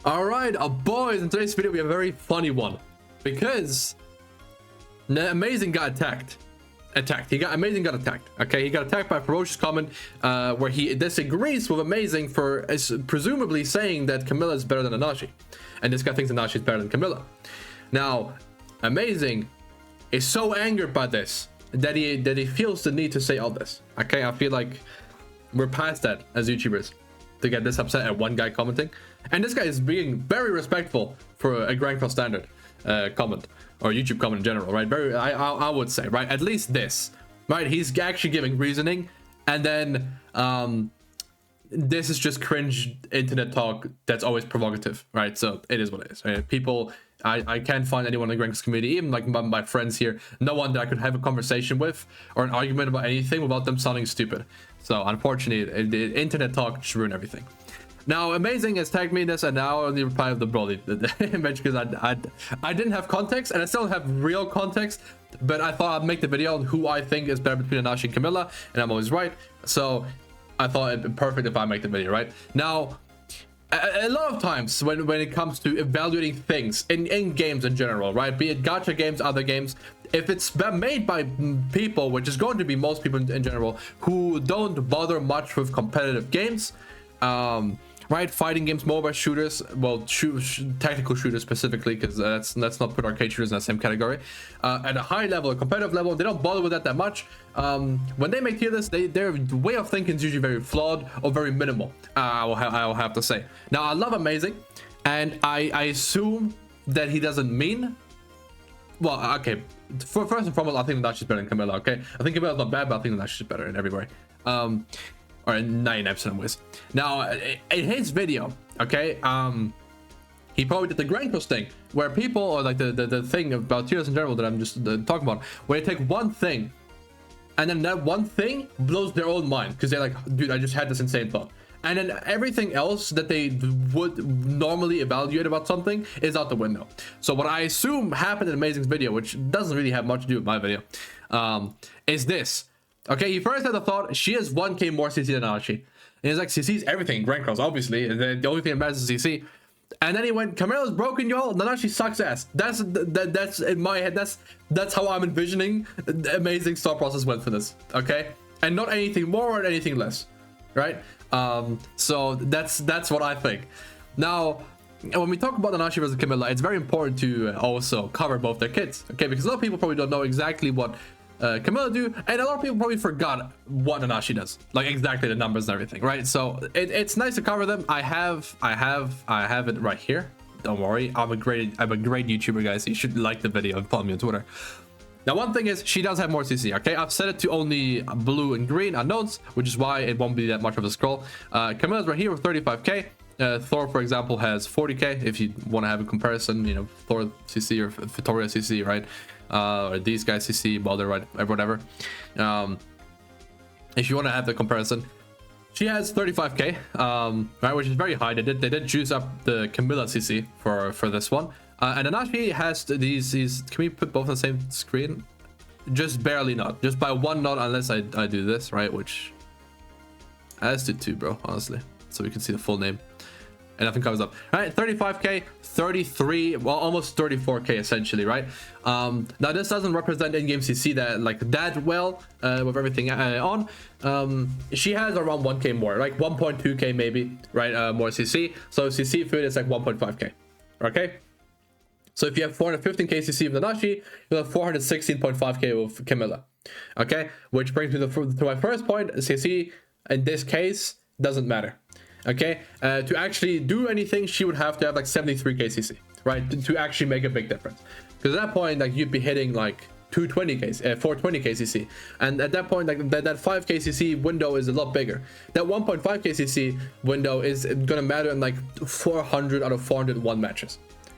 All right, boys, in today's video we have a very funny one because Amazing got attacked. Amazing got attacked. Okay, he got attacked by a ferocious comment where he disagrees with Amazing for presumably saying that Camilla is better than Nanashi, and this guy thinks Nanashi is better than Camilla. Now, Amazing is so angered by this that he feels the need to say all this. Okay, I feel like we're past that as YouTubers to get this upset at one guy commenting, and this guy is being very respectful for a Grand Cross standard comment or YouTube comment in general, right? Very, I would say, right? At least this, right? He's actually giving reasoning, and then this is just cringe internet talk that's always provocative, right? So it is what it is, right? People, I can't find anyone in the Grand Cross community, even like my friends here, no one that I could have a conversation with or an argument about anything without them sounding stupid. So unfortunately, the internet talk just ruined everything. Now, Amazing has tagged me in this, and now on the reply of the Broly image, because I didn't have context, and I still have real context, but I thought I'd make the video on who I think is better between Nanashi and Camilla, and I'm always right. So I thought it'd be perfect if I make the video, right? Now, a lot of times when it comes to evaluating things in games in general, right? Be it gacha games, other games, if it's made by people, which is going to be most people in general, who don't bother much with competitive games, right? Fighting games, mobile shooters, well, tactical shooters specifically, because let's not put arcade shooters in the same category. At a high level, a competitive level, they don't bother with that much. When they make tier lists, their way of thinking is usually very flawed or very minimal. I will have to say. Now, I love Amazing, and I assume that he doesn't mean. Well, okay. First and foremost, I think Nanashi's better than Camilla. Okay, I think Camilla's not bad, but I think Nanashi's better in every way. Or in 99% of ways. Now, in his video, okay, he probably did the Grand Cross thing, where people, or like the thing about tiers in general that I'm just talking about, where they take one thing, and then that one thing blows their own mind, because they're like, dude, I just had this insane thought. And then everything else that they would normally evaluate about something is out the window. So what I assume happened in Amazing's video, which doesn't really have much to do with my video, is this. Okay, he first had the thought, she has 1k more CC than Nanashi. And he's like, CC's everything in Grand Cross, obviously. And then the only thing that matters is CC. And then he went, Camilla's broken, y'all. Nanashi sucks ass. That's in my head. That's how I'm envisioning the Amazing thought process went for this. Okay, and not anything more or anything less, right? So that's what I think. Now, when we talk about Nanashi versus Camilla, it's very important to also cover both their kids. Okay, because a lot of people probably don't know exactly what Camilla do, and a lot of people probably forgot what Nanashi does, like exactly the numbers and everything, right? So it's nice to cover them. I have it right here. Don't worry, I'm a great YouTuber, guys. You should like the video and follow me on Twitter. Now, one thing is, she does have more CC. Okay, I've set it to only blue and green unknowns, which is why it won't be that much of a scroll. Camilla's right here with 35k. Thor, for example, has 40k. If you want to have a comparison, you know, Thor CC or Vittoria CC, right? Or these guys CC, Balder, right? Whatever. If you want to have the comparison, she has 35k, right, which is very high. They did juice up the Camilla CC for this one. And Nanashi has these. Can we put both on the same screen? Just barely not. Just by one not, unless I do this, right? Which let's do 2, bro. Honestly, so we can see the full name. And nothing comes up. All right, 35k, 33, well, almost 34k essentially, right? Now this doesn't represent in-game CC that well with everything on. She has around 1k more, like 1.2k maybe, right? More CC. So CC for it is like 1.5k. Okay. So if you have 415k CC with Nanashi, you have 416.5k with Camilla. Okay, which brings me to my first point. CC in this case doesn't matter. Okay, to actually do anything, she would have to have like 73k CC, right, to actually make a big difference. Because at that point, like, you'd be hitting like 420k CC, and at that point, like that 5k CC window is a lot bigger. That 1.5k CC window is gonna matter in like 400 out of 401 matches,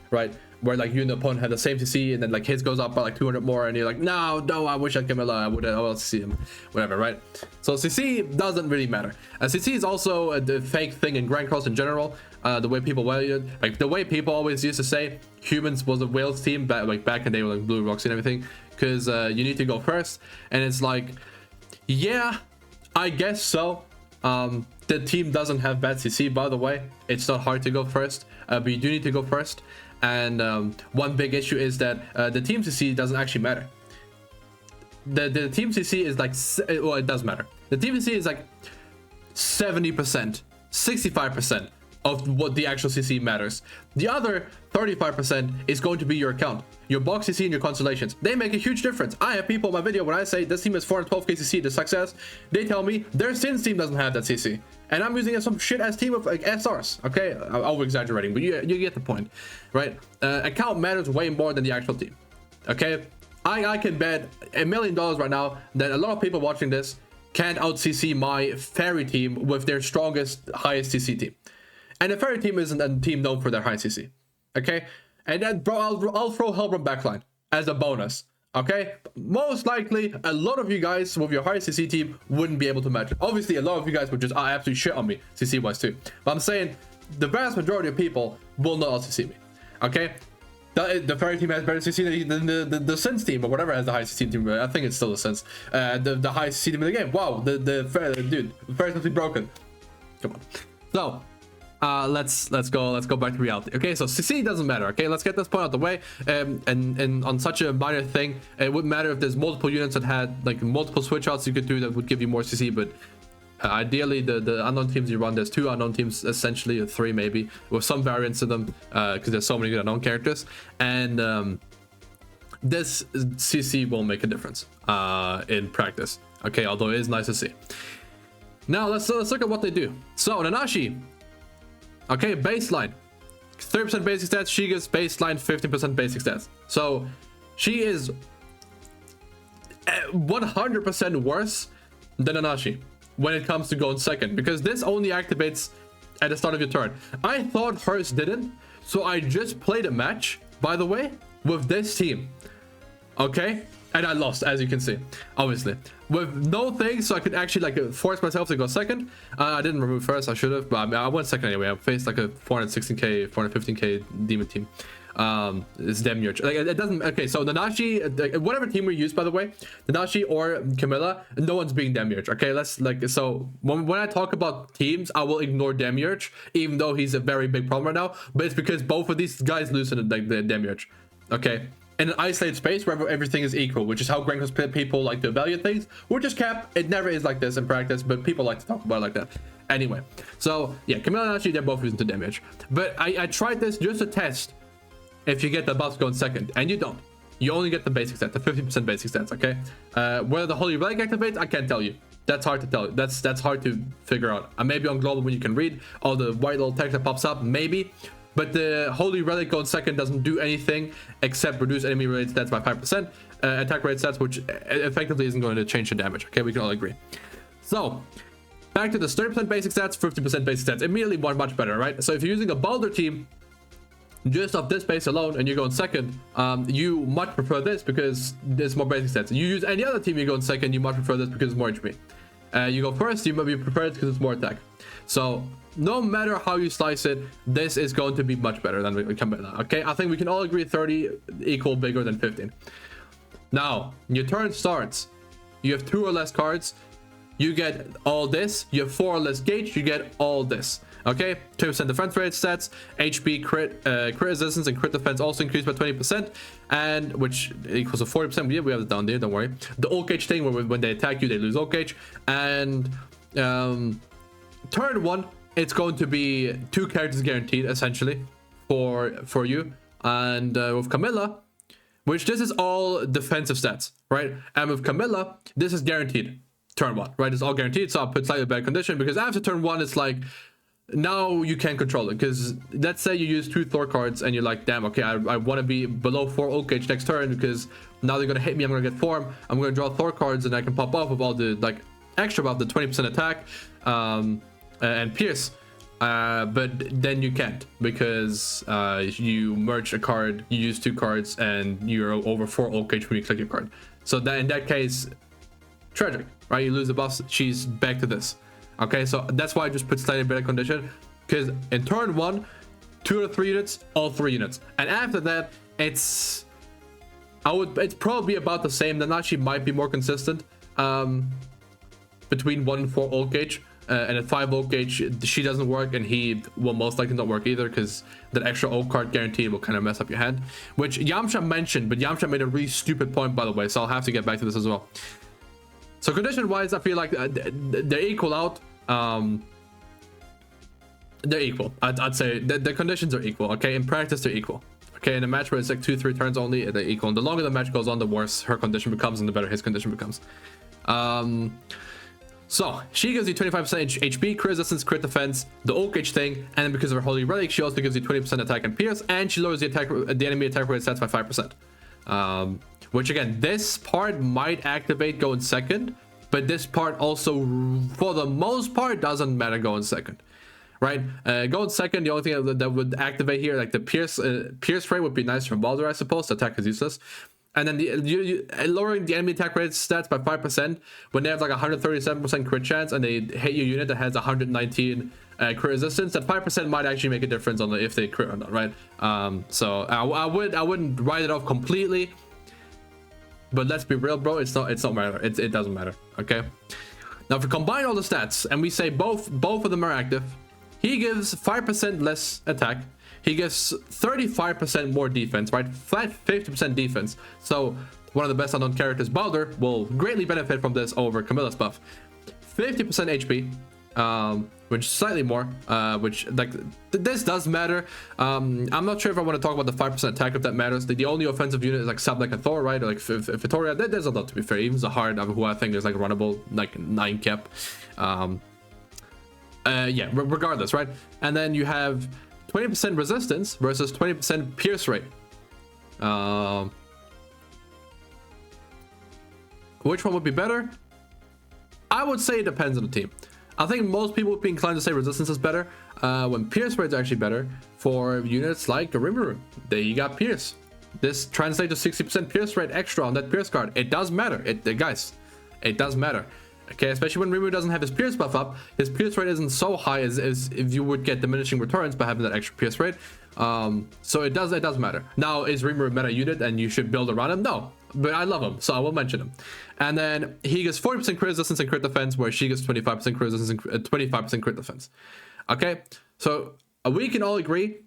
right? Where like you and the opponent have the same CC, and then like his goes up by like 200 more, and you're like, no, I wish I had Camilla, I would have CC him, whatever, right? So CC doesn't really matter. CC is also the fake thing in Grand Cross in general. The way people value it, like the way people always used to say humans was a whales team back in the day with like Blue Rocks and everything, because you need to go first, and it's like, yeah, I guess so. the team doesn't have bad CC, by the way. It's not hard to go first, but you do need to go first. And one big issue is that the team CC doesn't actually matter. The team CC is like, well, it does matter. The team CC is like 70%, 65% of what the actual CC matters. The other 35% is going to be your account, your box CC and your constellations. They make a huge difference. I have people in my video when I say this team is 412k CC, the success, they tell me their Sins team doesn't have that CC. And I'm using some shit ass team of like SRs. Okay, I'm over exaggerating, but you get the point, right? Account matters way more than the actual team. Okay, I can bet $1 million right now that a lot of people watching this can't out CC my fairy team with their strongest, highest CC team. And the fairy team isn't a team known for their high CC. Okay, and then bro, I'll throw Hellbrom backline as a bonus. Okay, most likely a lot of you guys with your high CC team wouldn't be able to match it. Obviously, a lot of you guys would just absolutely shit on me CC wise too. But I'm saying the vast majority of people will not out CC me. Okay, the fairy team has better CC than the Sins team or whatever has the high CC team. I think it's still the Sins. The high CC team in the game. Wow, the fairy's must be broken. Come on. So. Let's go back to reality. Okay, so CC doesn't matter. Okay, let's get this point out the way. And on such a minor thing, it wouldn't matter if there's multiple units that had like multiple switch outs you could do that would give you more CC. But ideally, the unknown teams you run, there's 2 unknown teams essentially, or 3 maybe, with some variants to them because there's so many good unknown characters. And this CC will make a difference in practice. Okay, although it is nice to see. Now let's look at what they do. So Nanashi. Okay, baseline 30% basic stats. She gets baseline 15% basic stats. So she is 100% worse than Nanashi when it comes to going second, because this only activates at the start of your turn. I thought hers didn't, so I just played a match, by the way, with this team. Okay, and I lost, as you can see, obviously, with no things, so I could actually like force myself to go second. I didn't remove first, I should have, but I mean, I went second anyway. I faced like a 416k, 415k demon team. It's damn near like it doesn't. Okay, so Nanashi, whatever team we use, by the way, Nanashi or Camilla, no one's being Demiurge. Okay, let's like, so when I talk about teams, I will ignore Demiurge, even though he's a very big problem right now. But it's because both of these guys loosen like the Demiurge. Okay, in an isolated space where everything is equal, which is how Grankos people like to evaluate things, which is cap. It never is like this in practice, but people like to talk about it like that. Anyway, so yeah, Camilla and Nanashi, they're both using to damage. But I tried this just to test if you get the buffs going second, and you don't. You only get the basic stats, the 50% basic stats, okay? Whether the Holy Relic activates, I can't tell you. That's hard to tell. That's hard to figure out. Maybe on global when you can read all the white little text that pops up, maybe. But the Holy Relic going second doesn't do anything except reduce enemy related stats by 5%, attack rate stats, which effectively isn't going to change the damage, okay? We can all agree. So, back to the 30% basic stats, 50% basic stats. Immediately one much better, right? So if you're using a Baldur team, just off this base alone and you're going second, you much prefer this because there's more basic stats. You use any other team, you're going second, you much prefer this because it's more HP. You go first, you maybe prefer it because it's more attack. So no matter how you slice it, this is going to be much better than Camilla. Okay, I think we can all agree 30 equal bigger than 15. Now your turn starts, you have 2 or less cards, you get all this. You have 4 or less gauge, you get all this. Okay, 2% defense rate stats, HP, crit resistance, and crit defense also increased by 20%, and which equals to 40%. Yeah, we have it down there, don't worry. The ult gauge thing, where when they attack you, they lose ult gauge. And turn 1, it's going to be 2 characters guaranteed, essentially, for you. And with Camilla, which this is all defensive stats, right? And with Camilla, this is guaranteed. Turn 1, right? It's all guaranteed, so I'll put slightly better condition, because after turn 1, it's like, now you can't control it. Because let's say you use 2 Thor cards and you're like, damn, okay, I want to be below 4 ult gauge next turn, because now they're going to hit me, I'm going to get form, I'm going to draw Thor cards, and I can pop off with all the like extra buff, the 20% attack and pierce. But then you can't, because you merge a card, you use 2 cards, and you're over 4 ult gauge when you click your card. So that in that case, tragic, right? You lose the buffs, she's back to this. Okay, so that's why I just put slightly better condition, because in turn 1, 2 or 3 units, all 3 units, and after that, it's probably about the same. Nanashi might be more consistent between 1 and 4 ult gauge, and at 5 ult gauge she doesn't work, and he will most likely not work either because that extra ult card guaranteed will kind of mess up your hand, which Yamcha mentioned, but Yamcha made a really stupid point, by the way, so I'll have to get back to this as well. So condition wise, I feel like they're equal out. They're equal. I'd say the conditions are equal. Okay, in practice they're equal. Okay, in a match where it's like 2-3 turns only, they're equal, and the longer the match goes on, the worse her condition becomes and the better his condition becomes. So she gives you 25% HP, crit resistance, crit defense, the ult gauge thing, and then because of her holy relic, she also gives you 20% attack and pierce, and she lowers the enemy attack rate stats by 5%. Which again, this part might activate going second, but this part also, for the most part, doesn't matter going second. Right, going second, the only thing that would activate here, like the pierce rate would be nice from Baldur, I suppose. The attack is useless, and then lowering the enemy attack rate stats by 5% when they have like 137% crit chance and they hit your unit that has 119 crit resistance. That 5% might actually make a difference on if they crit or not, right? So I wouldn't write it off completely, but let's be real, bro. It's not matter. It doesn't matter. Okay. Now if we combine all the stats and we say both of them are active. He gives 5% less attack. He gives 35% more defense, right? Flat 50% defense. So one of the best unknown characters, Baldur, will greatly benefit from this over Camilla's buff. 50% HP, which is slightly more, which like this does matter. I'm not sure if I want to talk about the 5% attack if that matters. The only offensive unit is like sub like a Thor, right? Or like Vittoria. There's a lot, to be fair. Even Zahar, who I think is like runnable, like 9 cap. Yeah, regardless, right? And then you have 20% resistance versus 20% pierce rate. Which one would be better? I would say it depends on the team. I think most people would be inclined to say resistance is better, when pierce rate is actually better for units like Rimuru. There you got pierce. This translates to 60% pierce rate extra on that pierce card. It does matter, guys. It does matter. Okay, especially when Rimuru doesn't have his pierce buff up. His pierce rate isn't so high as if you would get diminishing returns by having that extra pierce rate. So it does matter. Now, is Rimuru a meta unit and you should build around him? No, but I love him, so I will mention him. And then he gets 40% crit resistance and crit defense, where she gets 25% crit resistance and 25% crit defense. Okay, so we can all agree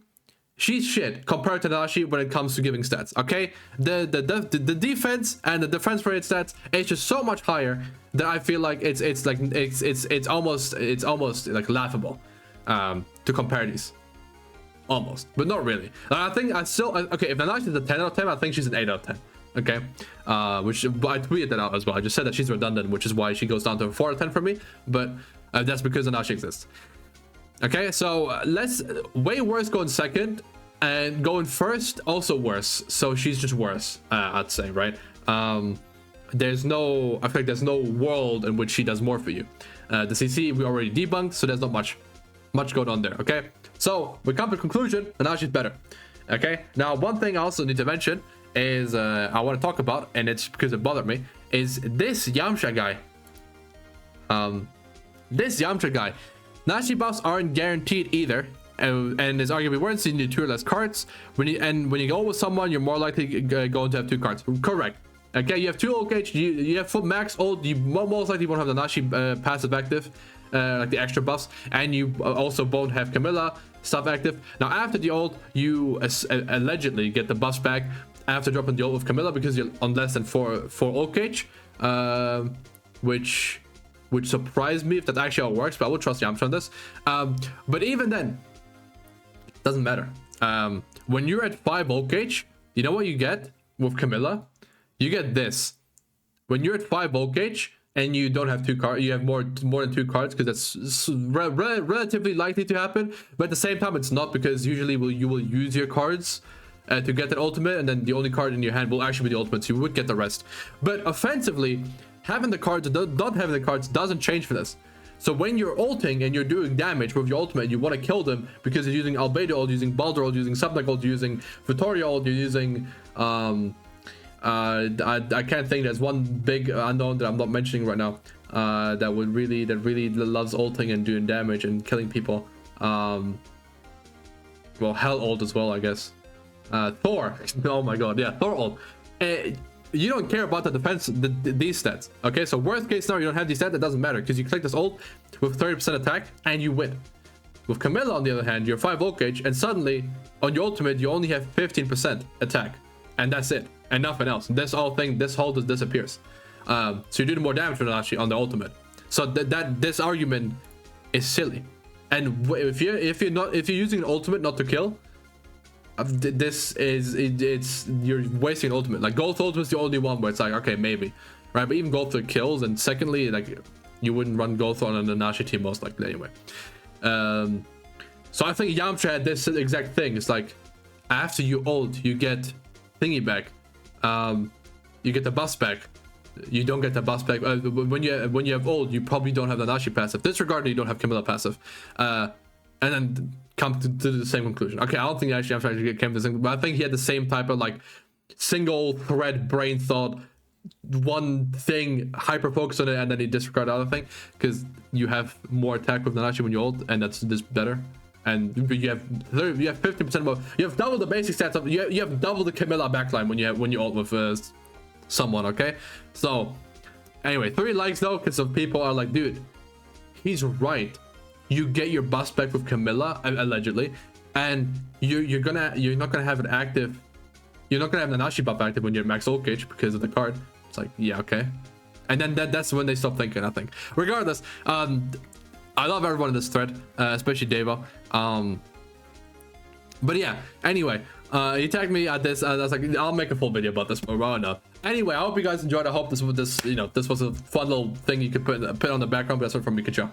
she's shit compared to Nanashi when it comes to giving stats. Okay, the defense and the defense rate stats is just so much higher that I feel like it's almost like laughable to compare these. Almost, but not really. I think I still okay. If Nanashi is a 10 out of 10, I think she's an 8 out of 10. Okay, which I tweeted that out as well. I just said that she's redundant, which is why she goes down to a 4 out of 10 for me. But that's because Nanashi exists. Okay, so let's way worse going second, and going first also worse. So she's just worse, I'd say, right? There's no, I feel like there's no world in which she does more for you. The CC we already debunked, so there's not much going on there. Okay, so we come to conclusion, and now she's better. Okay, now one thing I also need to mention is I want to talk about, and it's because it bothered me, is this Yamcha guy. This Yamcha guy. Nanashi buffs aren't guaranteed either, and it's arguably worse. You need 2 or less cards. When you go with someone, you're more likely going to have 2 cards. Correct. Okay, you have 2 ult gauge. You have full max ult. You most likely won't have the Nanashi passive active, like the extra buffs, and you also won't have Camilla stuff active. Now after the ult, you allegedly get the buffs back after dropping the ult with Camilla because you're on less than 4 ult gauge, which surprised me if that actually all works, but I would trust Yamcha on this. But even then, doesn't matter. When you're at 5 ult gauge, you know what you get with Camilla? You get this. When you're at 5 ult gauge and you don't have 2 cards, you have more than 2 cards, because that's relatively likely to happen. But at the same time, it's not, because usually you will use your cards to get that ultimate, and then the only card in your hand will actually be the ultimate, so you would get the rest. But offensively, having the cards and not having the cards doesn't change for this. So when you're ulting and you're doing damage with your ultimate, you want to kill them because you're using Albedo ult, using Baldur ult, using Subnag ult, using Vittoria ult, you're using I can't think. There's one big unknown that I'm not mentioning right now that really loves ulting and doing damage and killing people. Well, Hell ult as well, I guess. Thor. Oh my god, yeah, Thor ult. you don't care about the defense, these stats. Okay, so worst case scenario, you don't have these stats, it doesn't matter because you click this ult with 30% attack and you win. With Camilla, on the other hand, you're 5 ult gauge, and suddenly on your ultimate you only have 15% attack, and that's it, and nothing else. This whole just disappears. So you do more damage with Nanashi on the ultimate. So this argument is silly. And if you're using an ultimate not to kill, you're wasting an ultimate. Like Gold Ultimate is the only one where it's like, okay, maybe, right? But even Gold kills, and secondly, like you wouldn't run Gold on a Nanashi team most likely anyway. So I think Yamcha had this exact thing. It's like after you ult, you get thingy back, you get the bus back. You don't get the bus back when you have ult. You probably don't have the Nanashi passive. Disregarding you don't have Camilla passive, and then come to the same conclusion. Okay, I don't think actually Yamcha came to the same, but I think he had the same type of like single thread brain thought, one thing, hyper focus on it, and then he disregard the other thing because you have more attack with Nanashi when you ult, and that's just better. And you have 50% more. You have double the basic stats of you have double the Camilla backline when you ult with someone. Okay, so anyway, 3 likes though, because of people are like, dude, he's right. You get your bus back with Camilla allegedly, and you're not gonna have it active. You're not gonna have the Nanashi buff active when you're max ult gauge because of the card. It's like, yeah, okay. And then that's when they stop thinking, I think. Regardless, I love everyone in this thread, especially Devo. But yeah, anyway, he tagged me at this, and I was like, I'll make a full video about this, but raw enough. Anyway, I hope you guys enjoyed. I hope this was a fun little thing you could put on the background. But that's it from me, Ciao.